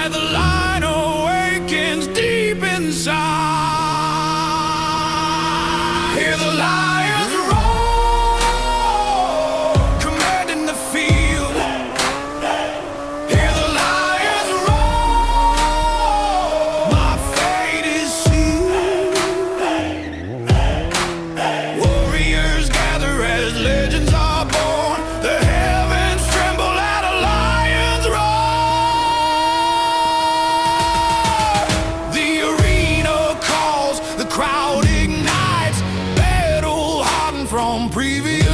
tonight the lion awakens deep inside. Hear the lions roar, commanding the field. Hear the lions roar, my fate is sealed. Warriors gather as legends are born. The heavens tremble at a lion's roar. The arena calls, the crowd ignites, battle hardened from previous